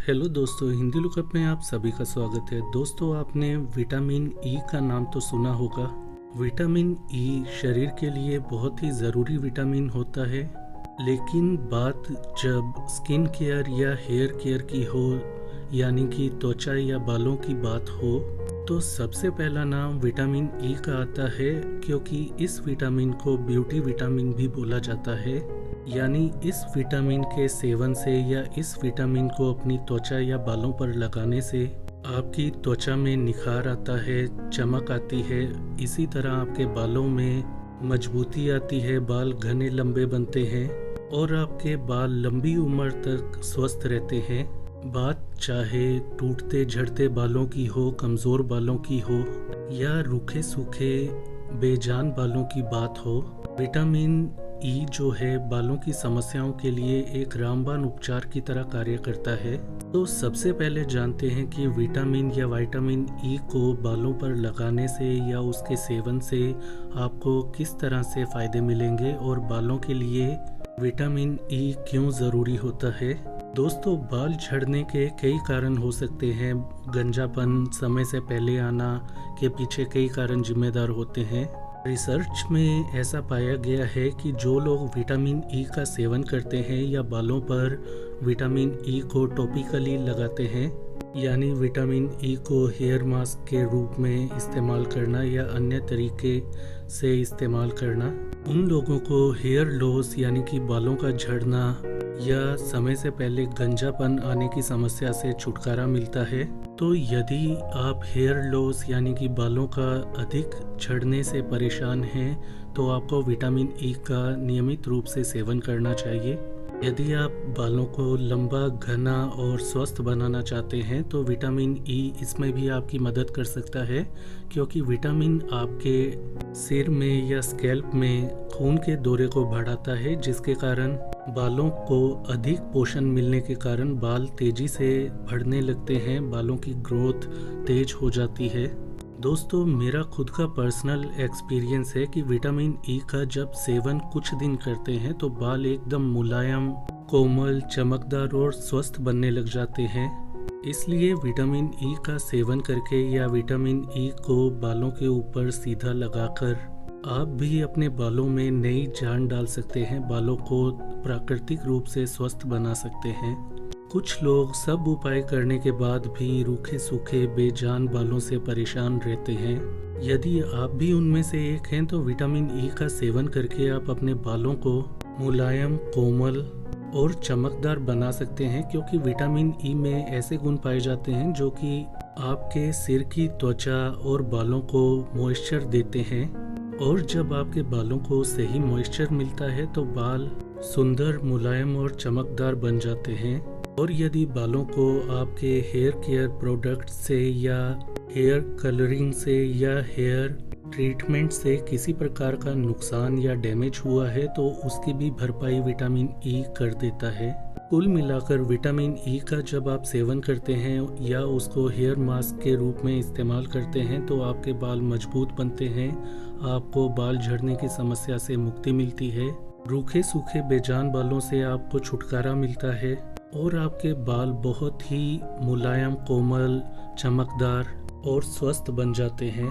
Hello दोस्तों, Hindi lookup में आप सभी का स्वागत है। दोस्तों, आपने विटामिन ई का नाम तो सुना होगा। विटामिन ई शरीर के लिए बहुत ही ज़रूरी विटामिन होता है, लेकिन बात जब स्किन केयर या हेयर केयर की हो, यानी कि त्वचा या बालों की बात हो, तो सबसे पहला नाम विटामिन ई का आता है, क्योंकि इस विटामिन को ब्यूटी विटामिन भी बोला जाता है। यानी इस विटामिन के सेवन से या इस विटामिन को अपनी त्वचा या बालों पर लगाने से आपकी त्वचा में निखार आता है, चमक आती है। इसी तरह आपके बालों में मजबूती आती है, बाल घने लंबे बनते हैं और आपके बाल लंबी उम्र तक स्वस्थ रहते हैं। बात चाहे टूटते झड़ते बालों की हो, कमज़ोर बालों की हो या रूखे सूखे बेजान बालों की बात हो, विटामिन ई जो है बालों की समस्याओं के लिए एक रामबाण उपचार की तरह कार्य करता है। तो सबसे पहले जानते हैं कि विटामिन या विटामिन ई को बालों पर लगाने से या उसके सेवन से आपको किस तरह से फ़ायदे मिलेंगे और बालों के लिए विटामिन ई क्यों ज़रूरी होता है। दोस्तों, बाल झड़ने के कई कारण हो सकते हैं। गंजापन, समय से पहले आना के पीछे कई कारण जिम्मेदार होते हैं। रिसर्च में ऐसा पाया गया है कि जो लोग विटामिन ई का सेवन करते हैं या बालों पर विटामिन ई को टॉपिकली लगाते हैं, यानी विटामिन ई को हेयर मास्क के रूप में इस्तेमाल करना या अन्य तरीके से इस्तेमाल करना, उन लोगों को हेयर लॉस यानी कि बालों का झड़ना या समय से पहले गंजापन आने की समस्या से छुटकारा मिलता है। तो यदि आप हेयर लॉस यानी कि बालों का अधिक झड़ने से परेशान हैं, तो आपको विटामिन ई का नियमित रूप से सेवन करना चाहिए। यदि आप बालों को लंबा, घना और स्वस्थ बनाना चाहते हैं, तो विटामिन ई इसमें भी आपकी मदद कर सकता है, क्योंकि विटामिन आपके सिर में या स्कैल्प में खून के दौरे को बढ़ाता है, जिसके कारण बालों को अधिक पोषण मिलने के कारण बाल तेजी से बढ़ने लगते हैं, बालों की ग्रोथ तेज हो जाती है। दोस्तों, मेरा खुद का पर्सनल एक्सपीरियंस है कि विटामिन ई का जब सेवन कुछ दिन करते हैं तो बाल एकदम मुलायम, कोमल, चमकदार और स्वस्थ बनने लग जाते हैं। इसलिए विटामिन ई का सेवन करके या विटामिन ई को बालों के ऊपर सीधा लगाकर आप भी अपने बालों में नई जान डाल सकते हैं, बालों को प्राकृतिक रूप से स्वस्थ बना सकते हैं। कुछ लोग सब उपाय करने के बाद भी रूखे सूखे बेजान बालों से परेशान रहते हैं। यदि आप भी उनमें से एक हैं, तो विटामिन ई का सेवन करके आप अपने बालों को मुलायम, कोमल और चमकदार बना सकते हैं, क्योंकि विटामिन ई में ऐसे गुण पाए जाते हैं जो कि आपके सिर की त्वचा और बालों को मॉइस्चर देते हैं। और जब आपके बालों को सही मॉइस्चर मिलता है तो बाल सुंदर, मुलायम और चमकदार बन जाते हैं। और यदि बालों को आपके हेयर केयर प्रोडक्ट से या हेयर कलरिंग से या हेयर ट्रीटमेंट से किसी प्रकार का नुकसान या डैमेज हुआ है, तो उसकी भी भरपाई विटामिन ई कर देता है। कुल मिलाकर विटामिन ई का जब आप सेवन करते हैं या उसको हेयर मास्क के रूप में इस्तेमाल करते हैं, तो आपके बाल मजबूत बनते हैं, आपको बाल झड़ने की समस्या से मुक्ति मिलती है, रूखे सूखे बेजान बालों से आपको छुटकारा मिलता है और आपके बाल बहुत ही मुलायम, कोमल, चमकदार और स्वस्थ बन जाते हैं।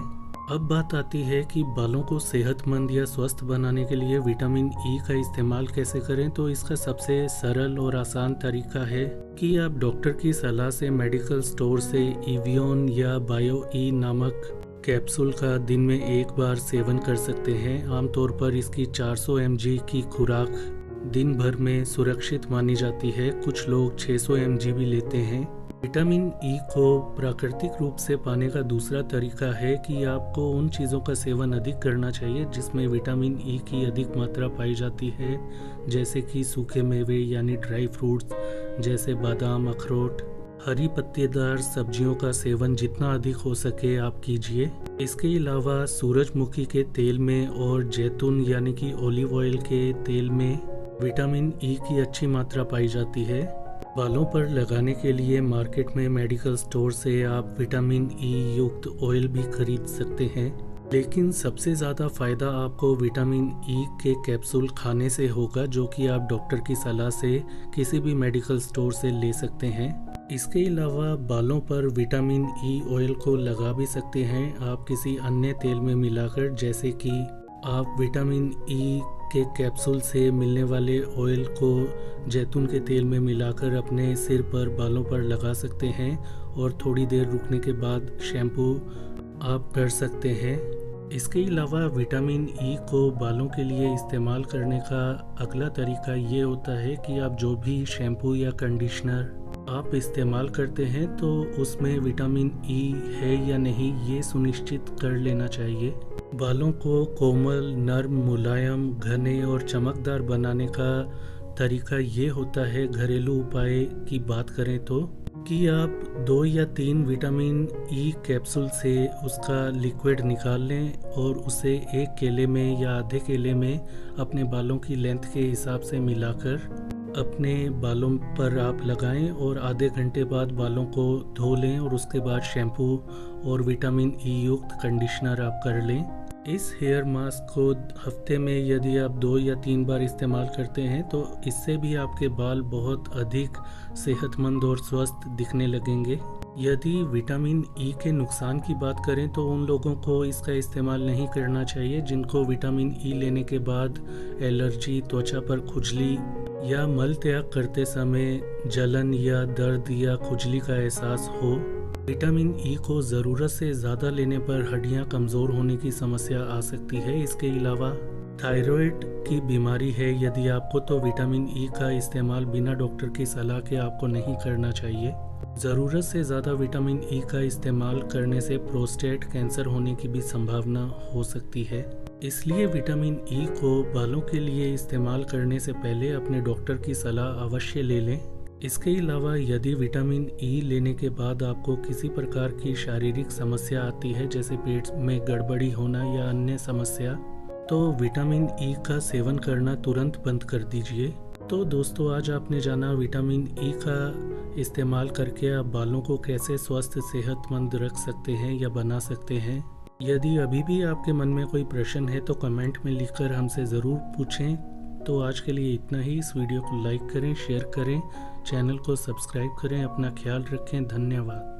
अब बात आती है कि बालों को सेहतमंद या स्वस्थ बनाने के लिए विटामिन ई का इस्तेमाल कैसे करें। तो इसका सबसे सरल और आसान तरीका है कि आप डॉक्टर की सलाह से मेडिकल स्टोर से इवियन या बायो ई नामक कैप्सूल का दिन में एक बार सेवन कर सकते हैं। आमतौर पर इसकी 400 mg की खुराक दिन भर में सुरक्षित मानी जाती है। कुछ लोग 600 mg भी लेते हैं। विटामिन ई को प्राकृतिक रूप से पाने का दूसरा तरीका है कि आपको उन चीज़ों का सेवन अधिक करना चाहिए जिसमें विटामिन ई की अधिक मात्रा पाई जाती है, जैसे कि सूखे मेवे यानी ड्राई फ्रूट्स जैसे बादाम, अखरोट। हरी पत्तेदार सब्जियों का सेवन जितना अधिक हो सके आप कीजिए। इसके अलावा सूरजमुखी के तेल में और जैतून यानी कि ऑलिव ऑयल के तेल में विटामिन ई की अच्छी मात्रा पाई जाती है। बालों पर लगाने के लिए मार्केट में मेडिकल स्टोर से आप विटामिन ई युक्त ऑयल भी खरीद सकते हैं। लेकिन सबसे ज़्यादा फ़ायदा आपको विटामिन ई के कैप्सूल खाने से होगा, जो कि आप डॉक्टर की सलाह से किसी भी मेडिकल स्टोर से ले सकते हैं। इसके अलावा बालों पर विटामिन ई ऑयल को लगा भी सकते हैं आप किसी अन्य तेल में मिलाकर, जैसे कि आप विटामिन ई के कैप्सूल से मिलने वाले ऑयल को जैतून के तेल में मिलाकर अपने सिर पर बालों पर लगा सकते हैं और थोड़ी देर रुकने के बाद शैम्पू आप कर सकते हैं। इसके अलावा विटामिन ई को बालों के लिए इस्तेमाल करने का अगला तरीका ये होता है कि आप जो भी शैम्पू या कंडीशनर आप इस्तेमाल करते हैं तो उसमें विटामिन ई है या नहीं ये सुनिश्चित कर लेना चाहिए। बालों को कोमल, नर्म, मुलायम, घने और चमकदार बनाने का तरीका ये होता है, घरेलू उपाय की बात करें तो, कि आप 2 या 3 विटामिन ई कैप्सूल से उसका लिक्विड निकाल लें और उसे एक केले में या आधे केले में अपने बालों की लेंथ के हिसाब से मिलाकर अपने बालों पर आप लगाएं और आधे घंटे बाद बालों को धो लें और उसके बाद शैम्पू और विटामिन ई युक्त कंडीशनर आप कर लें। इस हेयर मास्क को हफ्ते में यदि आप 2 या 3 बार इस्तेमाल करते हैं तो इससे भी आपके बाल बहुत अधिक सेहतमंद और स्वस्थ दिखने लगेंगे। यदि विटामिन ई के नुकसान की बात करें तो उन लोगों को इसका इस्तेमाल नहीं करना चाहिए जिनको विटामिन ई लेने के बाद एलर्जी, त्वचा पर खुजली या मल त्याग करते समय जलन या दर्द या खुजली का एहसास हो। विटामिन ई को ज़रूरत से ज़्यादा लेने पर हड्डियां कमज़ोर होने की समस्या आ सकती है। इसके अलावा थायराइड की बीमारी है यदि आपको, तो विटामिन ई का इस्तेमाल बिना डॉक्टर की सलाह के आपको नहीं करना चाहिए। ज़रूरत से ज़्यादा विटामिन ई का इस्तेमाल करने से प्रोस्टेट कैंसर होने की भी संभावना हो सकती है। इसलिए विटामिन ई को बालों के लिए इस्तेमाल करने से पहले अपने डॉक्टर की सलाह अवश्य ले लें। इसके अलावा यदि विटामिन ई लेने के बाद आपको किसी प्रकार की शारीरिक समस्या आती है, जैसे पेट में गड़बड़ी होना या अन्य समस्या, तो विटामिन ई का सेवन करना तुरंत बंद कर दीजिए। तो दोस्तों, आज आपने जाना विटामिन ई का इस्तेमाल करके आप बालों को कैसे स्वस्थ सेहतमंद रख सकते हैं या बना सकते हैं। यदि अभी भी आपके मन में कोई प्रश्न है तो कमेंट में लिखकर हमसे ज़रूर पूछें। तो आज के लिए इतना ही। इस वीडियो को लाइक करें, शेयर करें, चैनल को सब्सक्राइब करें। अपना ख्याल रखें। धन्यवाद।